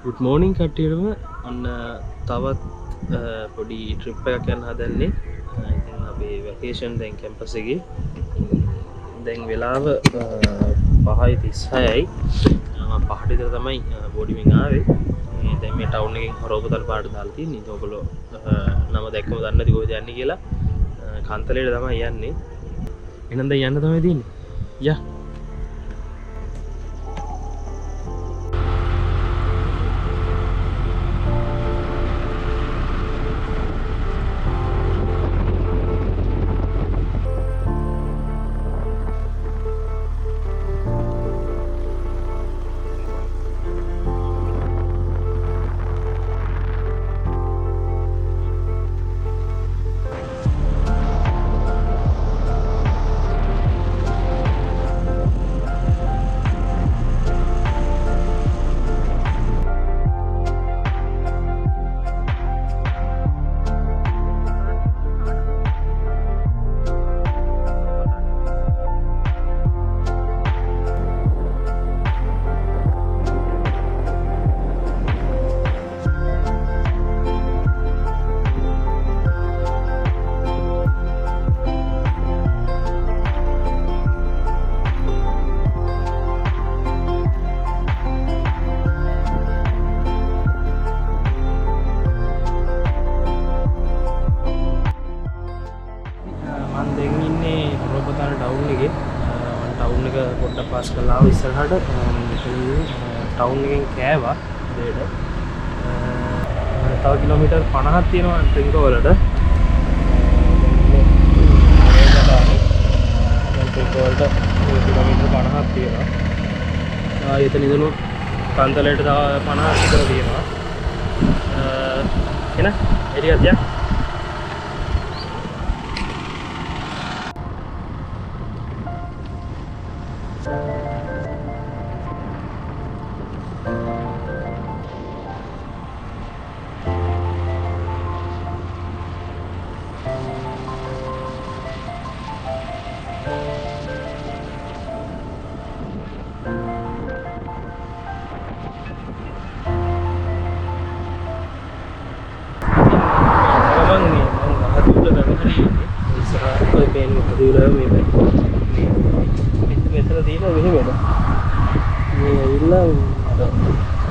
Good මෝනිින් කට්ටියටම ඔන්න තවත් පොඩි ට්‍රිප් එකක් යන්න හදන්නේ. ඉතින් අපේ වැකේෂන් දැන් කැම්පස් එකේ දැන් වෙලාව 5:36යි. මම පහට විතර තමයි බෝඩිමින් ආවේ. දැන් මේ ටවුන් එකෙන් හොරෝපතල් පාට දාලා තියෙන්නේ. ඉතින් ඔයගොල්ලෝ නම දැක්කම දන්නේ නැති කොහෙද යන්නේ කියලා. කන්තලේට තමයි යන්නේ. එහෙනම් දැන් යන්න තමයි තියෙන්නේ. යා ටවුන් එක පොඩ්ඩක් පාස් කරලා ආව ඉස්සරහට ටවුන් එකෙන් කෑවා දෙයට තව කිලෝමීටර් 50ක් තියෙනවා ට්‍රින්කෝ වලට. ට්‍රින්කෝ වලට කිලෝමීටර් 50ක් තියෙනවා. එතන ඉඳලා කන්තලයට තව 50ක් විතර තියෙනවා. එන එරියක් යා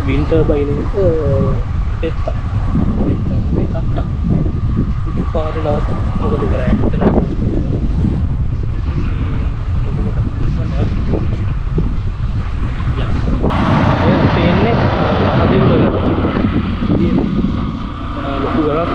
වින්ටර් බයිනක පෙත්තා පාරට මොකද කරන්නේ ලොකු ගලක්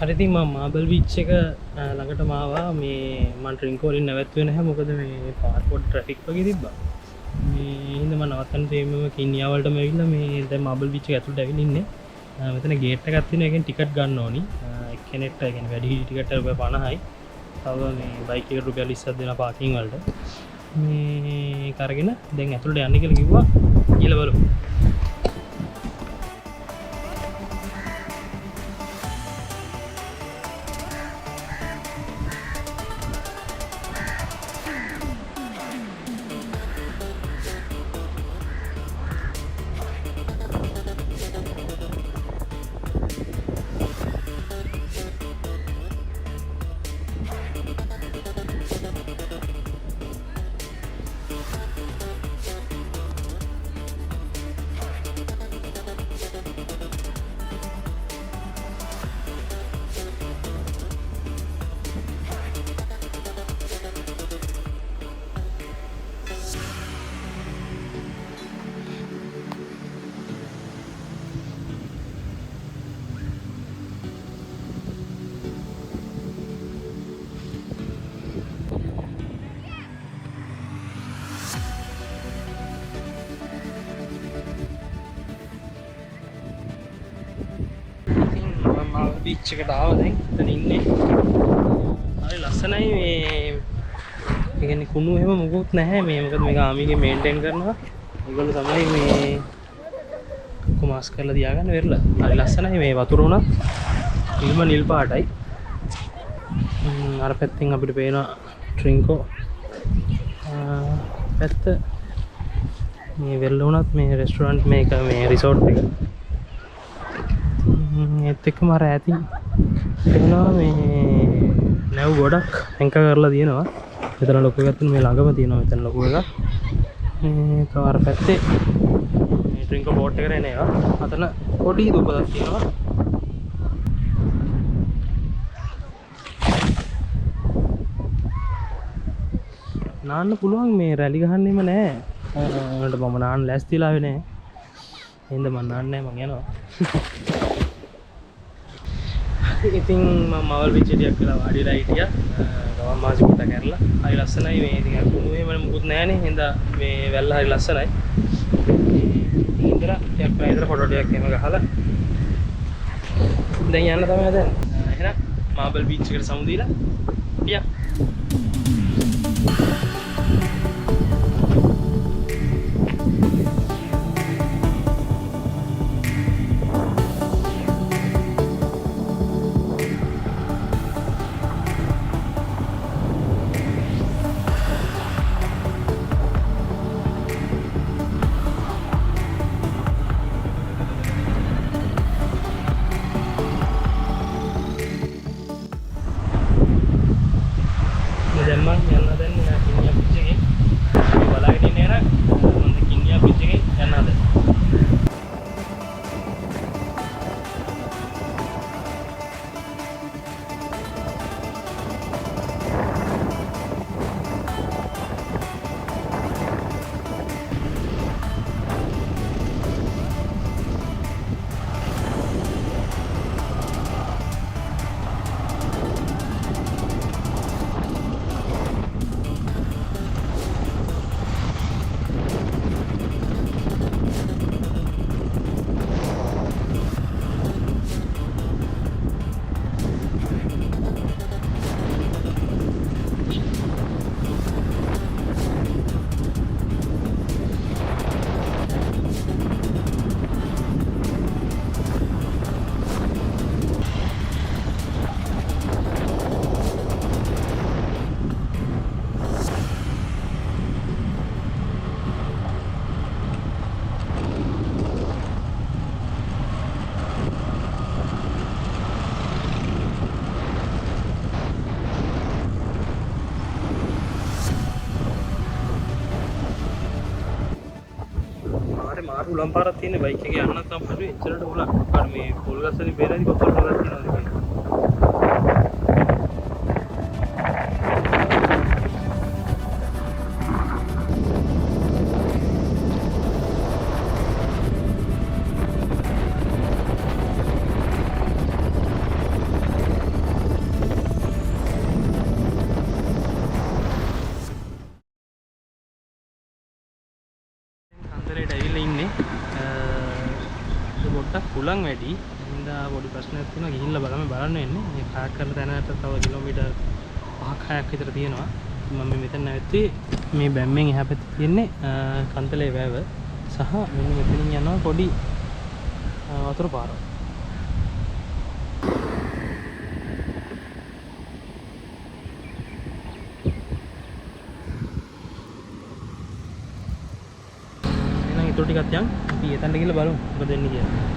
හරිතින් මම මාබල් බීච් එක ළඟටම ආවා. මේ මම ට්‍රින්කෝ වලින් නැවැත්තුවේ නැහැ මොකද මේ පාර් පොඩ් ට්‍රැෆික් වගේ තිබ්බා. මේ හින්දා මම නවත්තන්න තේමම කින්නියා වලටම ඇවිල්ලා මේ දැන් මාබල් බීච් එක ඇතුළට ඇවිල්ලා ඉන්නේ. මෙතන ගේට් එකක් තියෙනවා. ඒකෙන් ටිකට් ගන්න ඕනි. එක්කෙනෙක්ට ඒ කියන්නේ වැඩි ටිකට් එක රුපියල් 50යි. තව මේ බයික් එකට රුපියල් 20ක් දෙනවා පාකින් වලට. මේ කරගෙන දැන් ඇතුළට යන්න කියලා කිව්වා. ගිහලා බලමු. බීච් එකට ආවා දැන්. එතන ඉන්නේ. හරි ලස්සනයි මේ. ඒ කියන්නේ කුණු එහෙම මොකුත් නැහැ මේ. මොකද මේක ආමිගේ මේන්ටේන් කරනවා. ඒගොල්ලෝ තමයි මේ කොමාස් කරලා තියාගන්න වෙරළ. හරි ලස්සනයි මේ වතුර උනත් නිල් පාටයි. අර පැත්තෙන් අපිට පේනවා ට්‍රින්කෝ පැත්ත. මේ වෙරළ උනත් මේ රෙස්ටොරන්ට් මේක මේ රිසෝට් එක. ඒත් එක්කම අර ඇති පේනවා මේ නැව් ගොඩක් හැංක කරලා තියෙනවා. මෙතන ලොකු එකක් තියෙනවා මේ ළඟම තියෙනවා මෙතන ලොකු එකක්. මේ තව අර පැත්තේ මේ ට්‍රින්කෝ බෝට් එකට එන එක. අතන පොඩි දුප්පතක් තියෙනවා. නාන්න පුළුවන් මේ රැලි ගහන්නෙම නැහැ. මට මම නාන්න ලෑස්තිලා වෙන්නේ නැහැ. එහෙනම් මම නාන්නේ නැහැ මං යනවා. ඉතින් මම මවල් විචිටියක් කියලා වාඩිලා හිටියා. ගමන් මාසි කොට කරලා. හරි ලස්සනයි මේ ඉතින් අර කුණු එහෙම මොකුත් නැහනේ. හින්දා මේ වැල්ල හරි ලස්සනයි. ඉතින් ටිකක් ප්‍රයිදර ෆොටෝ ටිකක් එහෙම ගහලා දැන් යන්න තමයි හදන්නේ. එහෙනම් මාබල් බීච් එකට සමු දීලා පියා. දැම්මන් යන්න හදන්නේ කිනියා බීච් එකේ. මේ බලාගෙන ඉන්නේ නේද? මම කිනියා බීච් එකේ යන්න හදන්නේ. මාරු උලම් පාරක් තියෙන බයික් එකේ යන්නත් නම් හරි එච්චරට උලක්. අර මේ පොල් ගස් වලින් බේරදී කොතන උලක් තියෙනවද කියලා. පොඩ්ඩක් උලන් වැඩි. හින්දා පොඩි ප්‍රශ්නයක් තියෙනවා. ගිහිල්ලා බලන්න වෙන්නේ. මේ පාක් කරන තැනට තව කිලෝමීටර් 5-6ක් විතර තියෙනවා. මම මෙතන නැවතුනේ මේ බැම්මෙන් එහා පැත්තේ තියෙන්නේ කන්තලේ වැව සහ මෙන්න මෙතනින් යනවා පොඩි වතුර පාරක්. එහෙනම් ඊටු ටිකක් යන් අපි එතනට ගිහලා බලමු මොකද වෙන්නේ කියලා.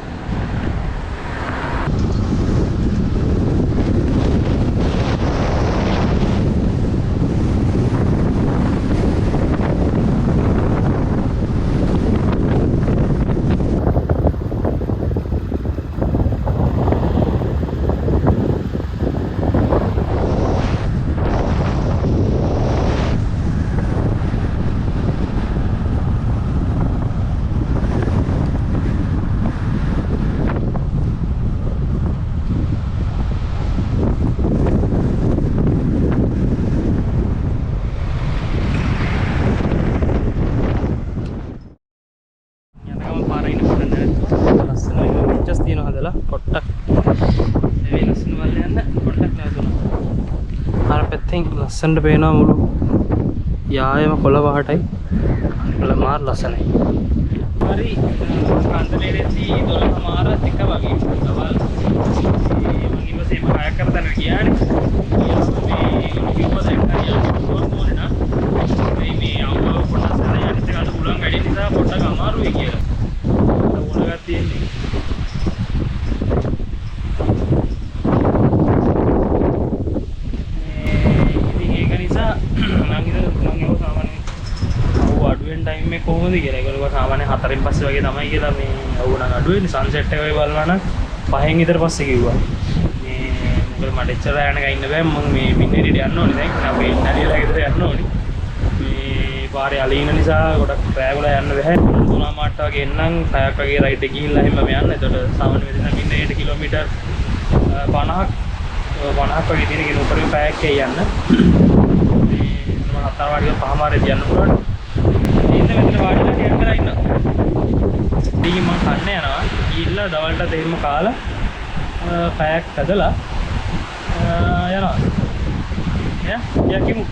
මේ ලස්සන වල යන්න පොඩ්ඩක් නැවතුණා. අර පැත්තෙන් ලස්සනට පේනවා මුළු යායම කොළ වහටයි. මාර ලස්සනයි. හරි කාන්තලේදී 12 මාරත් එක වගේ සවල් මම ඉවසීම කායක් කරතන කියන්නේ. මේ කිව්ව දැන් හරියට මේ අවුව පොඩ්ඩක් සරය යන්න ගන්න පුළුවන් වැඩි නිසා පොඩ්ඩක් අමාරුයි කියලා. ඕනගක් තියෙන්නේ. ඉතින් ඒක නිසා මම ඒක සාමාන්‍යයෙන් අඩුවෙන් ටයිම් එක කොහොමද කියලා. ඒගොල්ලෝ සාමාන්‍යයෙන් 4න් පස්සේ වගේ තමයි කියලා මේ අවුව නම් අඩුවෙන්නේ. සන්සෙට් එක වගේ බලනවා නම් 5න් විතර පස්සේ කිව්වා. මොකද මට එච්චර යනක ඉන්න බෑ. මම මේ මිනිහෙට යන්න ඕනේ දැන්. අපේ ඉන්නරියලා ගෙදර යන්න ඕනේ. මේ පාරේ අලින නිසා ගොඩක් රෑ යන්න බෑ. 3 මාට වගේ එන්නම් 6ක් වගේ රයිට් එක ගිහිල්ලා එහෙම යන්න. එතකොට සාමාන්‍ය වෙදින මිනිහෙට කිලෝමීටර් 50ක් වගේ තියෙන කෙනෙක් උඩරින් පැයක් යන්න. මේ මම 4 වගේ 5 මාරේ යන්න පුළුවන්. ඉන්න මෙතන වාඩිලා ටිකක් කරලා ඉන්නවා. ඉතින් මම කන්න යනවා. ගිහිල්ලා දවල්ට දෙහිම කාලා පැයක් ඇදලා යනවා. යකිමු.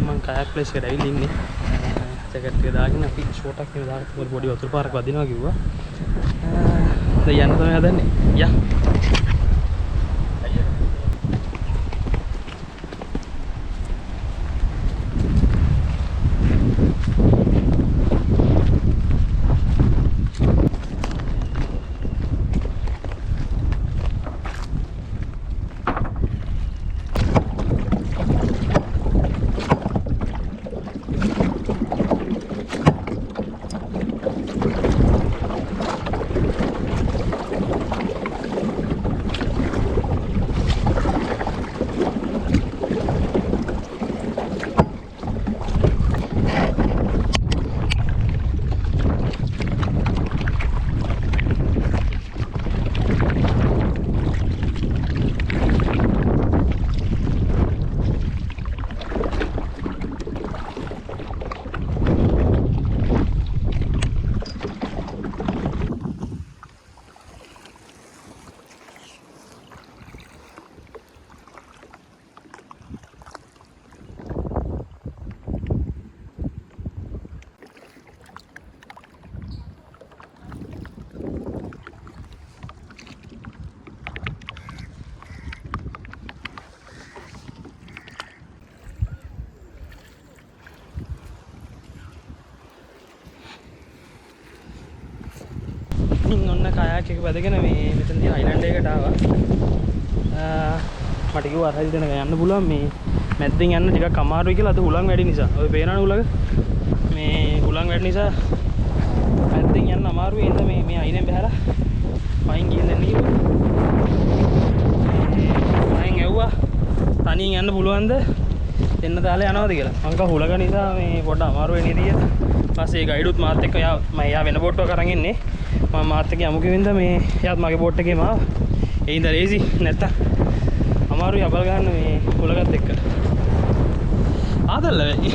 මම කයක් ප්ලේස් එකට ඇවිල්ලා ඉන්නේ. ජැකට් එක දාගෙන අපි ෂෝට් එකක් කියලා දාලා පොඩි වතුර පාරක් වදිනවා කිව්වා. දැන් යන්න තමයි හදන්නේ. යා. ඉතින් ඔන්න කයාක් එක වැදගෙන මේ මෙතනදී අයිලන්ඩ් එකකට ආවා. මට කිව්වා අරහයි දෙනක යන්න පුළුවන් මේ මැද්දෙන් යන්න ටිකක් අමාරුයි කියලා. අද හුලං වැඩි නිසා. ඔය පේනවනේ හුලඟ. මේ හුලං වැඩි නිසා මැද්දෙන් යන්න අමාරුයි. එහෙනම් මේ අයිනෙන් බහැලා පයින් ගිහින් දෙන්න කිව්වා. මම ඇහුවා තනියෙන් යන්න පුළුවන්ද? එන්න දාලා යනවාද කියලා. මං කව හුලඟ නිසා මේ පොඩ්ඩක් අමාරු වෙන්නේ නේද? ඊපස්සේ ගයිඩුත් මාත් එක්ක මම යා වෙන බෝට් එකක් අරන් ඉන්නේ. මම මාත් එක්ක යමු කිව්වින්ද මේ එයාත් මගේ බෝට් එකේම ආවා. ඒ ඉඳලා ලේසි නැත්තම් අමාරුයි අබල් ගන්න මේ හුලඟත් එක්ක. ආදල්ල වෙයි.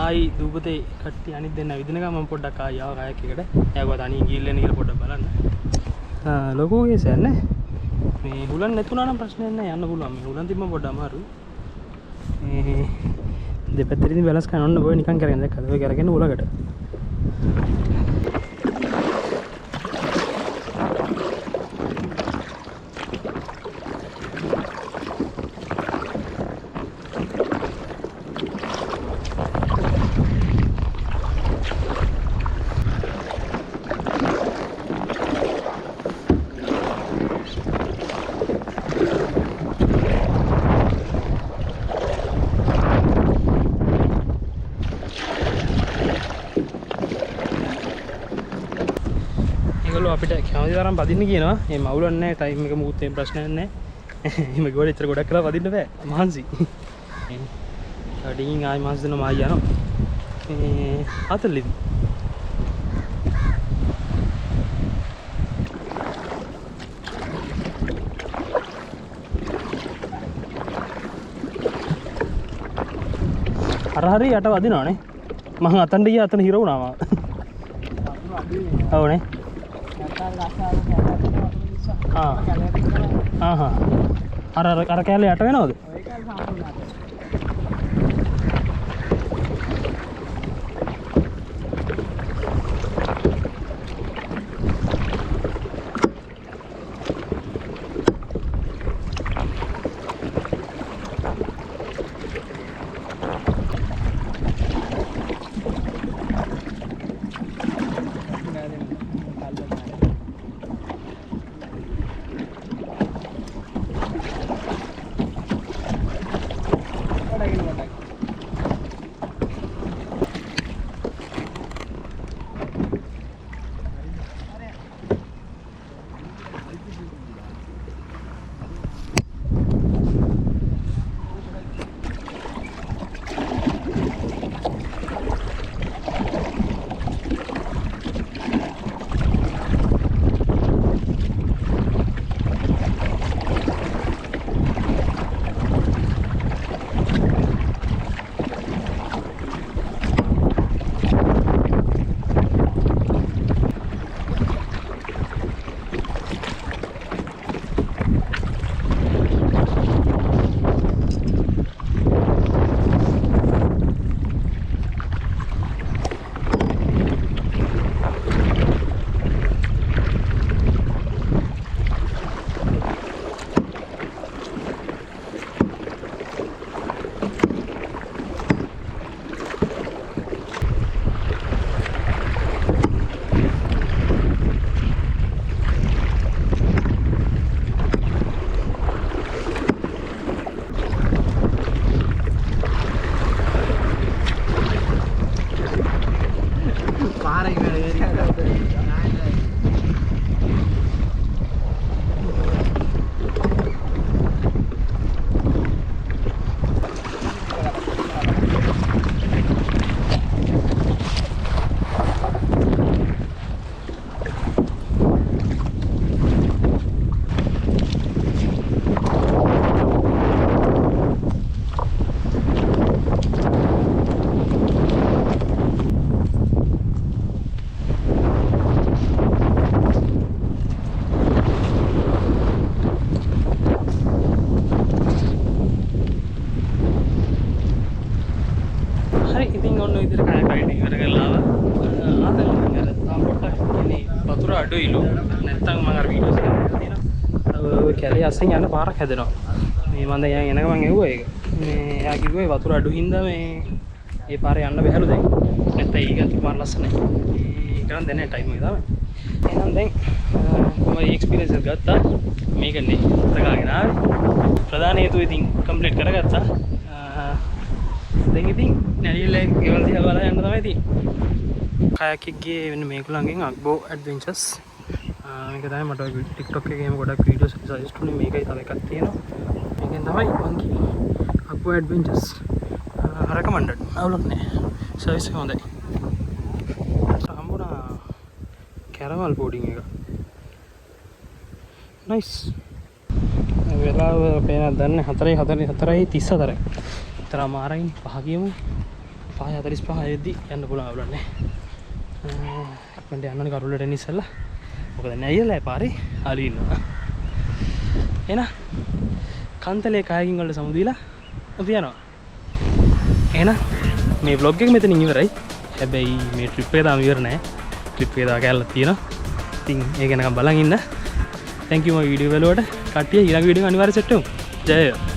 ආයි දූපතේ කට්ටිය අනිත් දෙන්න විදින ගමන් මම පොඩ්ඩක් ආයි ආවා කයක් එකට. එයාගොල්ලෝ තනියෙන් ගිහිල්ලා ඉන්න කියලා පොඩ්ඩක් බලන්න. ලොකු කේස් යන්නේ. මේ හුලන් නැතුණා නම් ප්‍රශ්නයක් නැහැ යන්න පුළුවන්. මේ හුලන් තිබ්බම පොඩ්ඩක් අමාරුයි. මේ දෙපැත්තේ ඉතින් බැලන්ස් කරන්න ඕන බෝ නිකන් කරගෙන දැක්කද? ඔය කරගෙන හුලකට. අපිට කැමති තරම් පදින්න කියනවා. මේ මවුලක් නැහැ. ටයිම් එක මුකුත් මේ ප්‍රශ්නයක් නැහැ. එහෙම ගෝල ඉතර ගොඩක් කරලා පදින්න බෑ. මහන්සි. ඩිංගින් ආයි මාස් දෙනවා ආයි යනවා. මේ අතල්ලිද. හරි යට වදිනවනේ. මම අතන්ට ගියා අතන හිර වුණා මම. ඔව්නේ. අර කැලේ යට වෙනවද? විදිහට කය රයිඩින් ඉවර කරලා ආවා. ආතල් අර තාම පොට්ටක් ඉන්නේ වතුර අඩුයිලු. නැත්තම් මම අර වීඩියෝස් එකක් තියෙනවා. ඔය කැලේ අස්සෙන් යන පාරක් හැදෙනවා. මේ මම දැන් එනක මම එව්වා ඒක. මේ එයා කිව්වේ වතුර අඩු හින්දා මේ ඒ පාරේ යන්න බැහැලු දැන්. නැත්තම් ඊගත් මාර ලස්සනයි. ඒ කරන් දැන් ටයිම් එක තමයි. එහෙනම් දැන් මම එක්ස්පීරියන්ස් එක ගත්තා. මේකනේ තකාගෙන ආවේ. ප්‍රධාන හේතුව ඉතින් කම්ප්ලීට් කරගත්තා. දැන් ඉතින් නැරියලේ ගෙවල් දිහා බලලා යන්න තමයි තියෙන්නේ. කයක් එකේ වෙන මේගොල්ලන්ගෙන් අග්බෝ ඇඩ්වෙන්චර්ස්. මේක තමයි මට TikTok එකේම ගොඩක් වීඩියෝස් සජෙස්ට් වුණේ. මේකයි තව එකක් තියෙනවා. මේකෙන් තමයි මං කිව්වේ අග්බෝ ඇඩ්වෙන්චර්ස්. රෙකමන්ඩඩ්. අවුලක් නැහැ. සර්විස් එක හොඳයි. හම්බුණා කැරමල් බෝඩින් එක. නයිස්. වෙලාව පේනක් දන්නේ 4:34. විතර අමාරුයි. 5 කියමු. 5:45 වෙද්දි යන්න පුළුවන් අවුලක් නැහැ. ඉක්මනට යන්න ඕනේ කරුලට එන්න ඉස්සෙල්ලා. මොකද නැයිලා පාරේ ආලි ඉන්නවා. එහෙනම් කන්තලේ කායකින් වල සමුදීලා අපි යනවා. එහෙනම් මේ vlog එක මෙතනින් ඉවරයි. හැබැයි මේ ට්‍රිප් එක තාම ඉවර නෑ. ට්‍රිප් එක තව කැලලක් තියෙනවා. ඉතින් ඒක නකම් බලන් ඉන්න. thank you my video වලට. කට්ටිය ඊළඟ වීඩියෝ එක අනිවාර්යයෙන් සෙට් වෙමු. ජය වේවා.